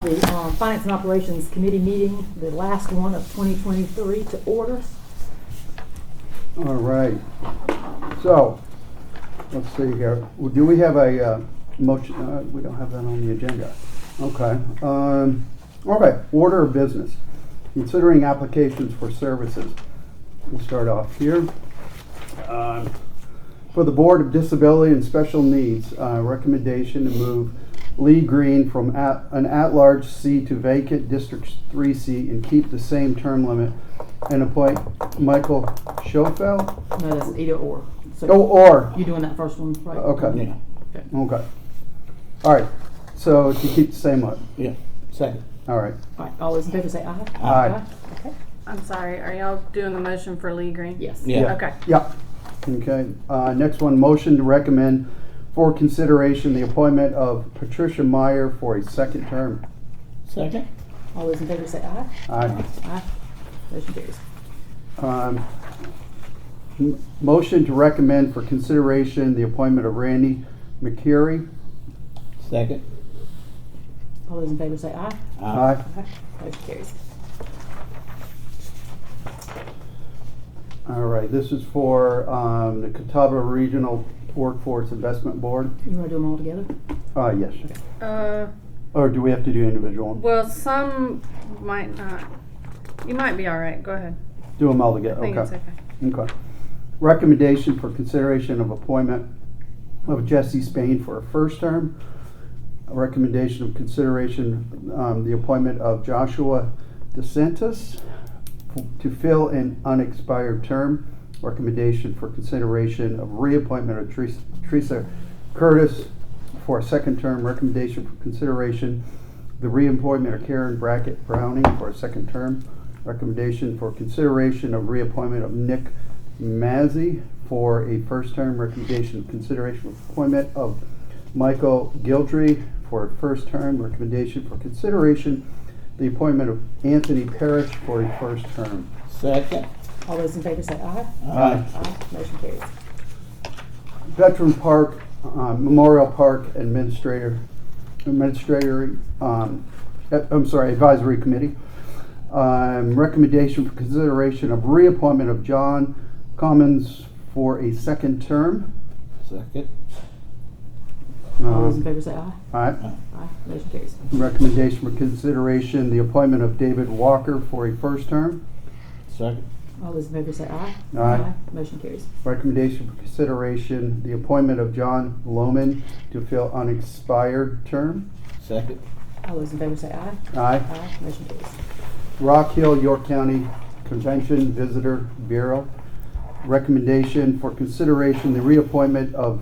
The Finance and Operations Committee meeting, the last one of 2023, to order. All right. So, let's see here. Do we have a motion? We don't have that on the agenda. Okay. Okay. Order of business. Considering applications for services. We'll start off here. For the Board of Disability and Special Needs, recommendation to move Lee Green from an at-large seat to vacant District 3 seat and keep the same term limit, and appoint Michael Schofel. No, that's either or. So or. you're doing that first one, right? Okay. Yeah. Okay. All right. So to keep the same one. Yeah. Second. All right. All right, all those in favor say aye. Aye. Okay. I'm sorry, are y'all doing the motion for Lee Green? Yes. Yeah. Okay. Yeah. Okay. Next one, motion to recommend for consideration the appointment of Patricia Meyer for a second term. Second. All those in favor say aye. Aye. Aye. Motion carries. Motion to recommend for consideration the appointment of Randy McCurry. Second. All those in favor say aye. Aye. Aye. Motion carries. All right. This is for the Catawba Regional Workforce Investment Board. You want to do them all together? Yes. Or do we have to do individual? Well, some might not. You might be all right. Go ahead. Do them all I together. think Okay. it's okay. Okay. Recommendation for consideration of appointment of Jesse Spain for a first term. A recommendation of consideration, the appointment of Joshua DeSantis to fill an unexpired term. Recommendation for consideration of reappointment of Teresa Curtis for a second term. Recommendation for consideration the reappointment of Karen Brackett Browning for a second term. Recommendation for consideration of reappointment of Nick Mazzi for a first term. Recommendation of consideration of appointment of Michael Gildry for a first term. Recommendation for consideration the appointment of Anthony Parrish for a first term. Second. All those in favor say aye. Aye. Aye. Motion carries. Veteran Park, Memorial Park Advisory Committee. Recommendation for consideration of reappointment of John Commons for a second term. Second. All those in favor say aye. Alright. Aye. Motion carries. Recommendation for consideration the appointment of David Walker for a first term. Second. All those in favor say aye. Aye. Motion carries. Recommendation for consideration the appointment of John Lohman to fill unexpired term. Second. All those in favor say aye. Aye. Aye. Motion carries. Rock Hill, York County Convention Visitor Bureau. Recommendation for consideration the reappointment of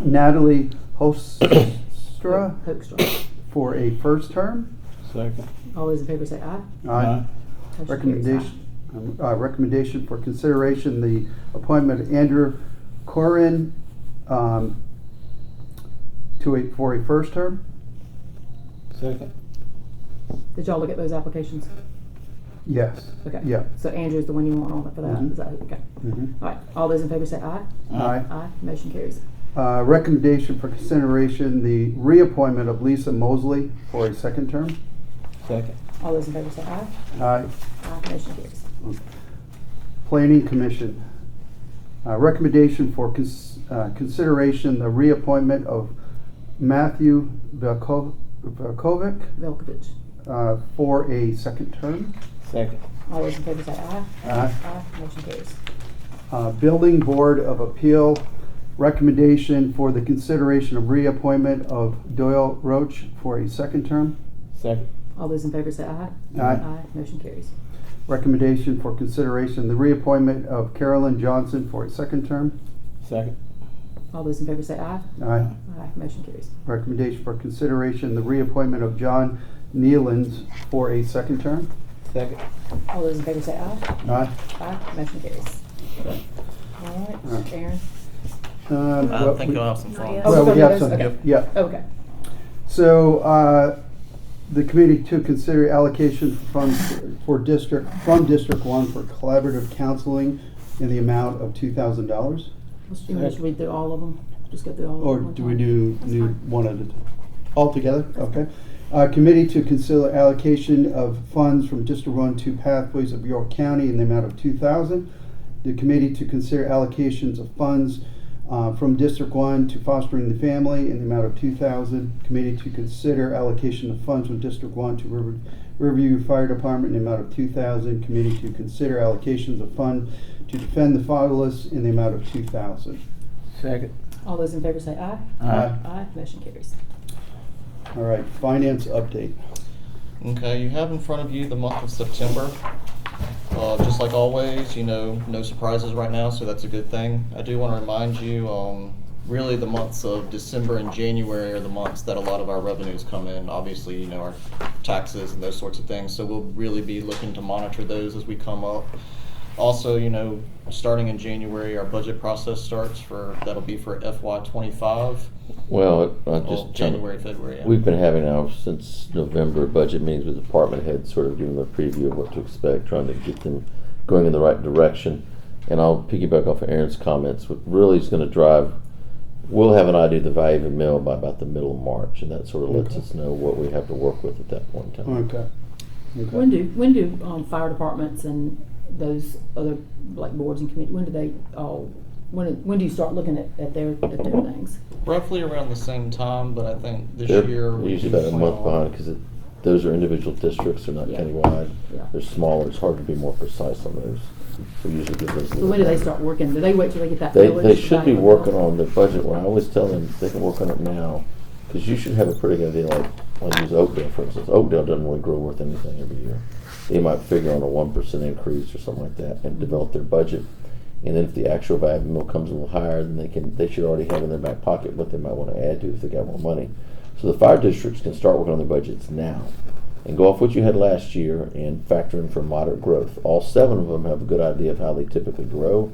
Natalie Hoekstra Hoekstra. for a first term. Second. All those in favor say aye. Aye. Motion carries. Recommendation for consideration the appointment of Andrew Corin for a first term. Second. Did y'all look at those applications? Yes. Okay. Yeah. So Andrew's the one you want on for that? Mhm. Is that okay? Mhm. All right. All those in favor say aye. Aye. Aye. Motion carries. Recommendation for consideration the reappointment of Lisa Mosley for a second term. Second. All those in favor say aye. Aye. Aye. Motion carries. Planning Commission. Recommendation for consideration the reappointment of Matthew Velkovic Velkovich. for a second term. Second. All those in favor say aye. Aye. Aye. Motion carries. Building Board of Appeal. Recommendation for the consideration of reappointment of Doyle Roach for a second term. Second. All those in favor say aye. Aye. Aye. Motion carries. Recommendation for consideration the reappointment of Carolyn Johnson for a second term. Second. All those in favor say aye. Aye. Aye. Motion carries. Recommendation for consideration the reappointment of John Nealons for a second term. Second. All those in favor say aye. Aye. Aye. Motion carries. All right. Aaron. Well, I think you'll have some Oh, fun. well, we okay, have those- some, okay. yeah. Okay. So, the committee to consider allocation of funds from District 1 for collaborative counseling in the amount of $2,000. Let's just read through all of them. Just go through all of them. Or one do we time. do That's new fine. one at a time? All together? Okay. Committee to consider allocation of funds from District 1 to Pathways of York County in the amount of $2,000. The committee to consider allocations of funds from District 1 to Fostering the Family in the amount of $2,000. Committee to consider allocation of funds from District 1 to Riverview Fire Department in the amount of $2,000. Committee to consider allocations of funds to Defend the Fatherless in the amount of $2,000. Second. All those in favor say aye. Aye. Aye, motion carries. All right, finance update. Okay, you have in front of you the month of September. Just like always, no surprises right now, so that's a good thing. I do want to remind you, really the months of December and January are the months that a lot of our revenues come in. Obviously, our taxes and those sorts of things, so we'll really be looking to monitor those as we come up. Also, starting in January, our budget process starts that'll be for FY25. Well, January, February. Yeah. We've been having now since November budget meetings with department heads, sort of giving them a preview of what to expect, trying to get them going in the right direction. And I'll piggyback off of Aaron's comments. What really is going to drive, we'll have an idea of the value of a mill by about the middle of March, and that sort of lets us know what we have to work with at that point in time. Okay. When do fire departments and those other like boards and committees, when do they all, when do you start looking at their things? Roughly around the same time, but I think this They're year usually about a month behind because those are individual districts, they're not Yeah. countywide. Yeah. They're smaller, it's hard to be more precise on those. So usually give those. So when do they start working? Do they wait till they get that? They millage should be value? working on their budget, where I always tell them they can work on it now, because you should have a pretty good idea, like, I'll use Oakdale for instance. Oakdale doesn't really grow worth anything every year. They might figure on a 1% increase or something like that and develop their budget. And then if the actual value of the mill comes a little higher, then they should already have in their back pocket what they might want to add to if they got more money. So the fire districts can start working on their budgets now and go off what you had last year and factor in for moderate growth. All 7 of them have a good idea of how they typically grow.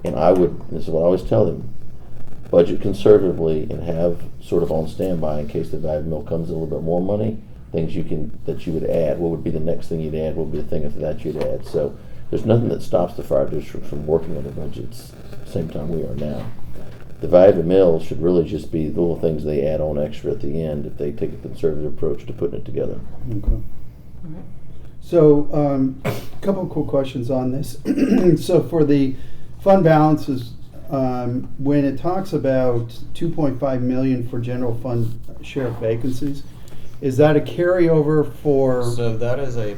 And this is what I always tell them, budget conservatively and have sort of on standby in case the value of the mill comes in a little bit more money, things that you would add. What would be the next thing you'd add? What would be the thing after that you'd add? So there's nothing that stops the fire district from working on their budgets at the same time we are now. The value of the mill should really just be the little things they add on extra at the end if they take a conservative approach to putting it together. Okay. So, a couple of cool questions on this. So for the fund balances, when it talks about 2.5 million for general fund sheriff vacancies, is that a carryover for? So that is a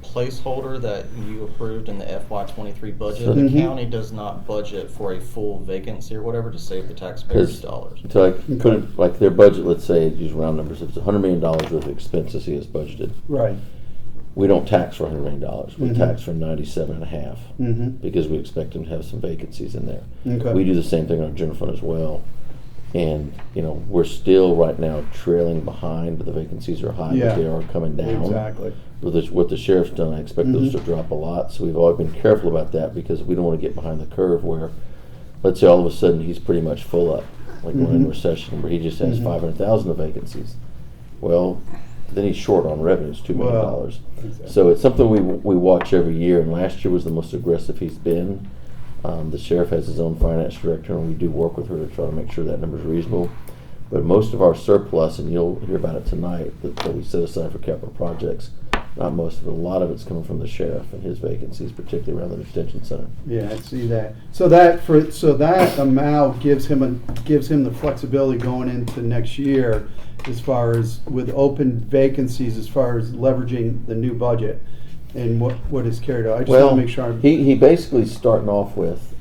placeholder that you approved in the FY23 budget. So- The Mhm. county does not budget for a full vacancy or whatever to save the taxpayers' dollars. To put it like their budget, let's say, use round numbers, if it's $100 million worth of expenses he has budgeted, Right. we don't tax for $100 million. We Mhm. tax for 97.5 Mm-hmm. because we expect them to have some vacancies in there. Okay. We do the same thing on our general fund as well. And, we're still right now trailing behind, but the vacancies are high, Yeah. but they are coming down. Exactly. What the sheriff's done, I expect those Mhm. to drop a lot. So we've always been careful about that because we don't want to get behind the curve where, let's say all of a sudden he's pretty much full up, like we're in Mhm. recession where he just has Mhm. 500,000 of vacancies. Well, then he's short on revenues, $2 million. Well, exactly. So it's something we watch every year, and last year was the most aggressive he's been. The sheriff has his own finance director, and we do work with her to try to make sure that number is reasonable. But most of our surplus, and you'll hear about it tonight, that we set aside for capital projects, not most of it, a lot of it's coming from the sheriff and his vacancies, particularly around the detention center. Yeah, I see that. So that amount gives him the flexibility going into next year, as far as with open vacancies, as far as leveraging the new budget and what is carried out. I just want to make sure I'm. he basically starting off with,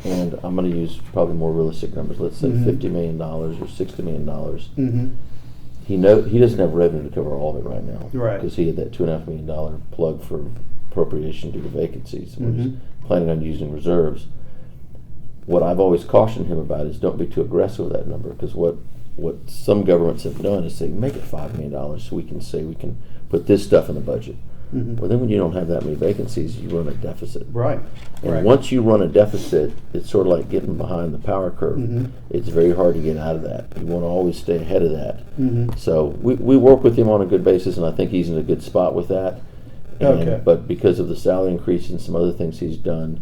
and I'm going to use probably more realistic numbers. Let's say Mhm. $50 million or $60 million. Mhm. He doesn't have revenue to cover all of it right now, Right. Because he had that $2.5 million plug for appropriation due to vacancies. We're just Mhm. planning on using reserves. What I've always cautioned him about is don't be too aggressive with that number, because what some governments have done is say make it $5 million so we can say we can put this stuff in the budget. Mhm. Well, then when you don't have that many vacancies, you run a deficit. Right. And Right. once you run a deficit, it's sort of like getting behind the power curve. Mhm. It's very hard to get out of that. You want to always stay ahead of that. Mhm. So we work with him on a good basis, and I think he's in a good spot with that. Okay. But because of the salary increase and some other things he's done,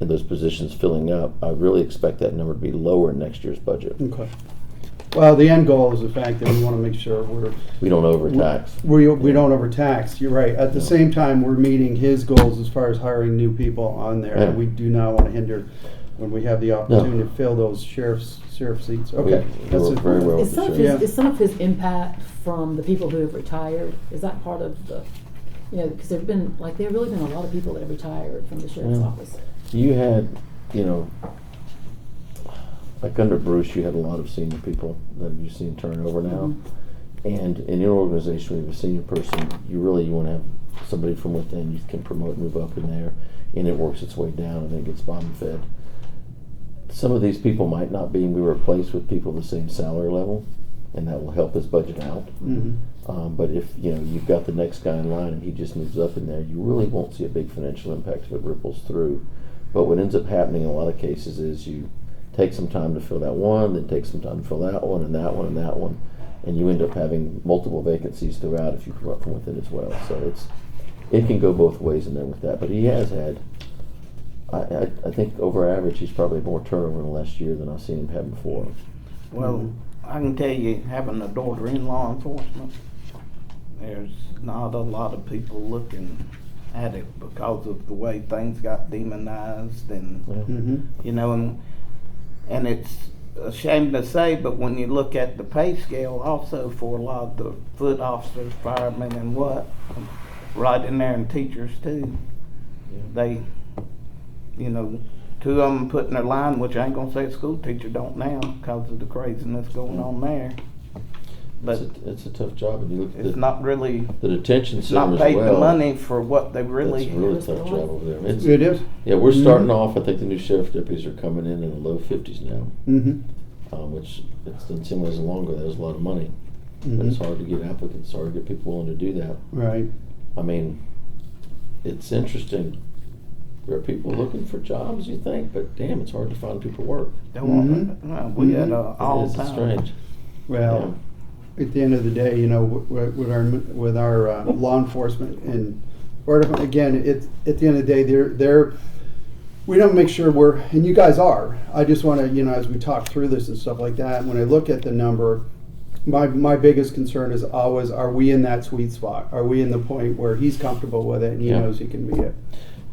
and those positions filling up, I really expect that number to be lower in next year's budget. Okay. Well, the end goal is the fact that we want to make sure We don't overtax. we don't overtax, you're right. At the No. same time, we're meeting his goals as far as hiring new people on there. Yeah. We do not want to hinder when we have the opportunity to fill those sheriff seats. Okay. We That's work it. very well Is with some the of sheriff. his, is some of his impact from the people who have retired, is that part of the, you know, because there've been, like, there've really been a lot of people that have retired from the sheriff's Yeah. office. You had, you know, like under Bruce, you had a lot of senior people that you've seen turn over now. And in your organization, when you have a senior person, you want to have somebody from within you can promote, move up in there, and it works its way down and then gets bottom fed. Some of these people might not be replaced with people the same salary level, and that will help us budget out. Mhm. But if you've got the next guy in line and he just moves up in there, you really won't see a big financial impact if it ripples through. But what ends up happening in a lot of cases is you take some time to fill that one, then take some time to fill that one, and that one, and that one, and you end up having multiple vacancies throughout if you promote from within as well. So it can go both ways in there with that. But he has had, I think over average, he's probably more turnover in the last year than I've seen him have before. Well, I can tell you, having a daughter in law enforcement, there's not a lot of people looking at it because of the way things got demonized and, Yeah. Mhm. you know, and it's a shame to say, but when you look at the pay scale also for a lot of the foot officers, firemen and right in there and teachers too, they, you know, two of them put in their line, which I ain't gonna say a school teacher don't now because of the craziness going on there. But It's a tough job, and you look at it's not really, the detention it's center not as paid well. the money for what they really. It's a really tough job over there. It's, It is? yeah, we're starting Mhm. off. I think the new sheriff deputies are coming in the low 50s now, Mm-hmm. which it doesn't seem as long ago. That was a lot of money, but it's Mhm. hard to get applicants. It's hard to get people willing to do that. Right. I mean, it's interesting. There are people looking for jobs, you think, but damn, it's hard to find people work. They want, Mhm. well, we had Mhm. all It is time. strange. Well, at the end of the day, you know, with our law enforcement and, or again, at the end of the day, we don't make sure and you guys are. I just want to, you know, as we talk through this and stuff like that, when I look at the number, my biggest concern is always, are we in that sweet spot? Are we in the point where he's comfortable with it and he Yeah. knows he can meet it?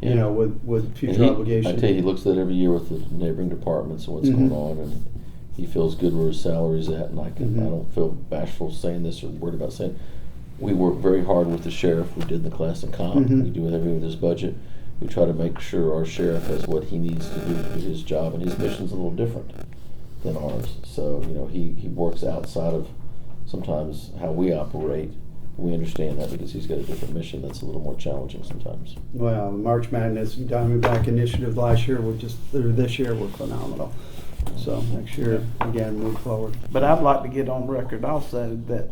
You Yeah. know, with And future I obligation. tell you, he looks at it every year with the neighboring departments and what's Mhm. going on, and he feels good where his salary's at. And I Mhm. don't feel bashful saying this or worried about saying. We work very hard with the sheriff. We did the class and comp. Mhm. We do everything with his budget. We try to make sure our sheriff has what he needs to do his job, and his mission's a little different than ours. So he works outside of sometimes how we operate. We understand that because he's got a different mission that's a little more challenging sometimes. Well, March Madness and Diamondback initiative last year this year were phenomenal. So next year, again, move forward. But I'd like to get on record also that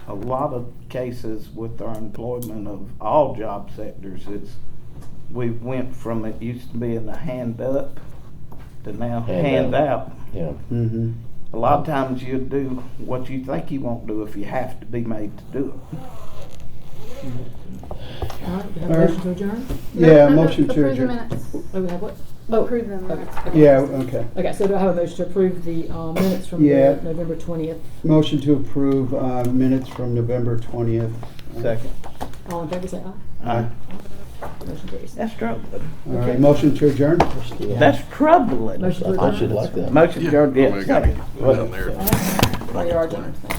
a lot of cases with our employment of all job sectors is we went from it used to being a hand up to now hand out. Yeah. Mm-hmm. A lot of times you do what you think you won't do if you have to be made to do it. All right, we have All a right. motion to adjourn? Yeah, motion to Approve the adjourn. minutes. Oh, we have what? Approve the minutes. Okay. Yeah, okay. Okay, so do I have a motion to approve the minutes from Yeah. the November 20th? Motion to approve minutes from November 20th. Second. All in favor, say aye. Aye. Motion carries. That's troubling. All right, motion to adjourn? That's troubling. Motion to I adjourn? should like that. Motion to adjourn, Yeah, yes, I gotta second. get down there. We are adjourned. Thank you.